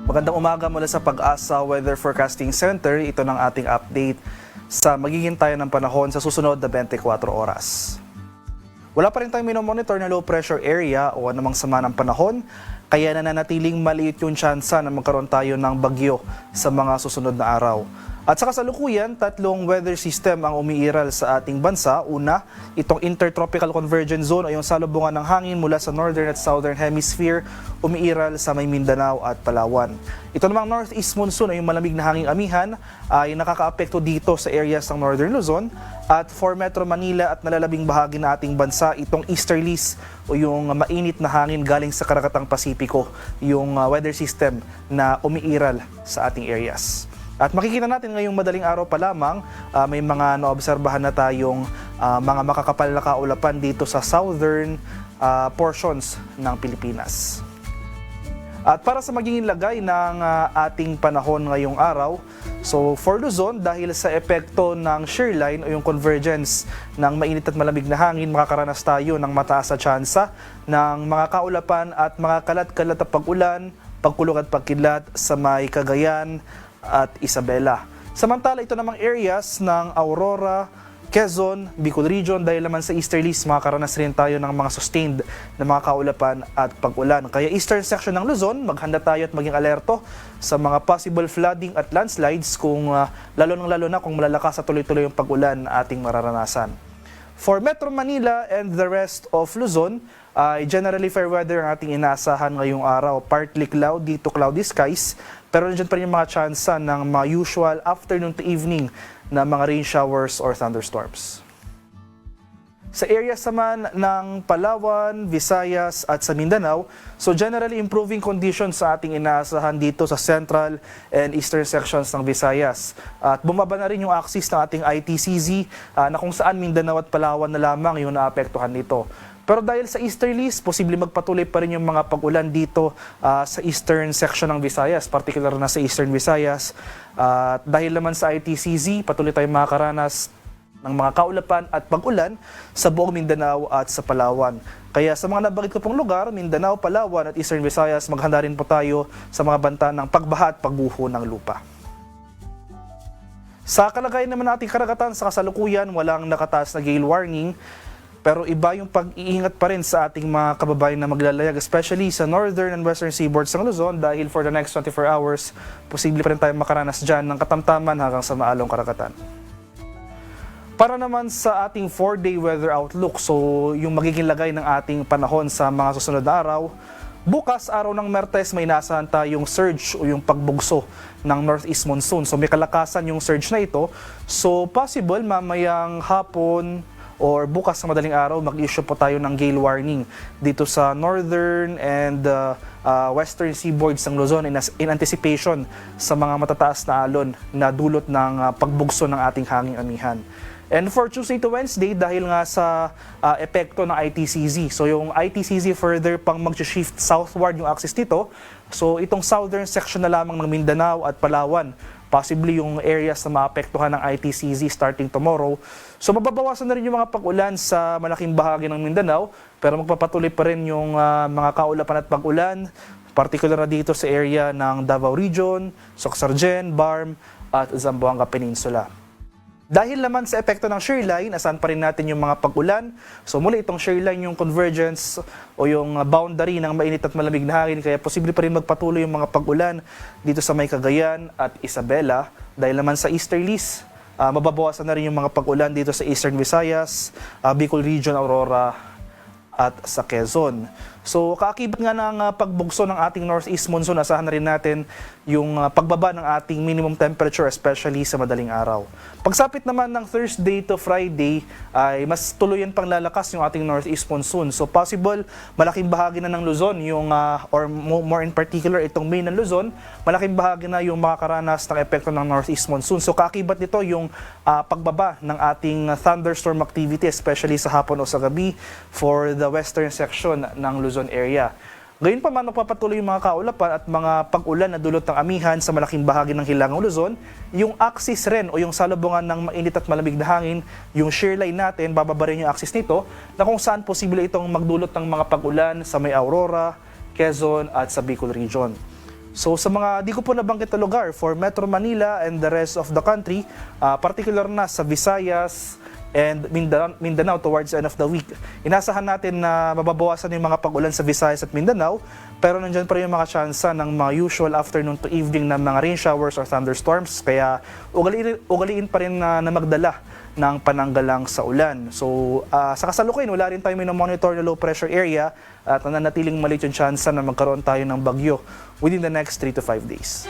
Magandang umaga mula sa Pag-asa Weather Forecasting Center. Ito ng ating update sa magiging tayo ng panahon sa susunod na 24 oras. Wala pa rin tayong minomonitor na low pressure area o anumang sama ng panahon, kaya nananatiling maliit yung tsansa na magkaroon tayo ng bagyo sa mga susunod na araw. At sa kasalukuyan, tatlong weather system ang umiiral sa ating bansa. Una, itong Intertropical Convergence Zone o yung salubungan ng hangin mula sa Northern at Southern Hemisphere umiiral sa may Mindanao at Palawan. Ito namang Northeast Monsoon o yung malamig na hanging amihan ay nakakaapekto dito sa areas ng Northern Luzon. At for Metro Manila at nalalabing bahagi na ating bansa, itong Easterlies o yung mainit na hangin galing sa Karakatang Pasipiko, yung weather system na umiiral sa ating areas. At makikita natin ngayong madaling araw pa lamang, may mga naobserbahan na tayong mga makakapal na kaulapan dito sa southern portions ng Pilipinas. At para sa magiging lagay ng ating panahon ngayong araw, so for Luzon, dahil sa epekto ng shear line o yung convergence ng mainit at malamig na hangin, makakaranas tayo ng mataas na tsansa ng mga kaulapan at mga kalat-kalat na pag-ulan, pagkulog at pagkidlat sa may Cagayan at Isabela. Samantala, ito namang areas ng Aurora, Quezon, Bicol Region, dahil naman sa easterlies, makakaranas rin tayo ng mga sustained na mga kaulapan at pag-ulan. Kaya eastern section ng Luzon, maghanda tayo at maging alerto sa mga possible flooding at landslides kung lalo na kung malalakas at tuloy-tuloy yung pag-ulan na ating mararanasan. For Metro Manila and the rest of Luzon, generally fair weather ang ating inaasahan ngayong araw. Partly cloudy to cloudy skies, pero nandiyan pa rin yung mga tsansa ng mga usual afternoon to evening na mga rain showers or thunderstorms. Sa areas naman ng Palawan, Visayas at sa Mindanao, so generally improving conditions sa ating inaasahan dito sa central and eastern sections ng Visayas. At bumaba na rin yung axis ng ating ITCZ na kung saan Mindanao at Palawan na lamang yung naapektuhan nito. Pero dahil sa easterlies, posible magpatuloy pa rin yung mga pag-ulan dito sa eastern section ng Visayas, particular na sa eastern Visayas. Dahil naman sa ITCZ, patuloy tayong makakaranas ng mga kaulapan at pag-ulan sa buong Mindanao at sa Palawan. Kaya sa mga nabanggit ko pong lugar, Mindanao, Palawan at Eastern Visayas, maghanda rin po tayo sa mga banta ng pagbaha at pagbuho ng lupa. Sa kalagayan naman nating karagatan sa kasalukuyan, walang nakataas na gale warning. Pero iba yung pag-iingat pa rin sa ating mga kababayan na maglalayag, especially sa northern and western seaboards ng Luzon dahil for the next 24 hours, posible pa rin tayo makaranas dyan ng katamtaman hanggang sa maalong karagatan. Para naman sa ating 4-day weather outlook, so yung magiging lagay ng ating panahon sa mga susunod na araw, bukas, araw ng Martes, may inaasahan tayong surge o yung pagbugso ng northeast monsoon. So may kalakasan yung surge na ito. So possible mamayang hapon or bukas sa madaling araw, mag-issue po tayo ng gale warning dito sa northern and western seaboards ng Luzon in anticipation sa mga matataas na alon na dulot ng pagbugso ng ating hanging amihan. And for Tuesday to Wednesday, dahil nga sa epekto ng ITCZ, so yung ITCZ further pang mag-shift southward yung axis nito, so itong southern section na lamang ng Mindanao at Palawan, possibly yung areas na maapektuhan ng ITCZ starting tomorrow. So mababawasan na rin yung mga pag-ulan sa malaking bahagi ng Mindanao, pero magpapatuloy pa rin yung mga kaulapan at pag-ulan, particular na dito sa area ng Davao Region, Soxargen, Barm at Zamboanga Peninsula. Dahil naman sa epekto ng shear line, asahan pa rin natin yung mga pag-ulan. So muli itong shear line yung convergence o yung boundary ng mainit at malamig na hangin, kaya posible pa rin magpatuloy yung mga pag-ulan dito sa may Cagayan at Isabela. Dahil naman sa easterlies, mababawasan na rin yung mga pag-ulan dito sa Eastern Visayas, Bicol Region, Aurora at sa Quezon. So kaakibat nga ng pagbugso ng ating northeast monsoon, asahan na rin natin yung pagbaba ng ating minimum temperature, especially sa madaling araw. Pagsapit naman ng Thursday to Friday ay mas tuluyan pang lalakas yung ating northeast monsoon. So possible malaking bahagi na ng Luzon yung or more in particular itong main ng Luzon, malaking bahagi na yung makakaranas ng epekto ng northeast monsoon. So kaakibat nito yung pagbaba ng ating thunderstorm activity, especially sa hapon o sa gabi for the western section ng Luzon area. Gayon pa man, magpapatuloy yung mga kaulapan at mga pag-ulan na dulot ng amihan sa malaking bahagi ng Hilangang Luzon. Yung axis rin o yung salubungan ng mainit at malamig na hangin, yung shear line natin, bababa rin yung axis nito na kung saan posible itong magdulot ng mga pag-ulan sa may Aurora, Quezon at sa Bicol Region. So sa mga di ko po nabanggit na lugar, for Metro Manila and the rest of the country, particular na sa Visayas and Mindanao towards the end of the week, inasahan natin na mababawasan yung mga pag-ulan sa Visayas at Mindanao, pero nandyan pa rin yung mga tsansa ng mga usual afternoon to evening na mga rain showers or thunderstorms, kaya ugaliin pa rin na magdala ng pananggalang sa ulan. So sa kasalukuyan, wala rin tayo minomonitor na low pressure area at nananatiling maliit yung tsansa na magkaroon tayo ng bagyo within the next 3 to 5 days.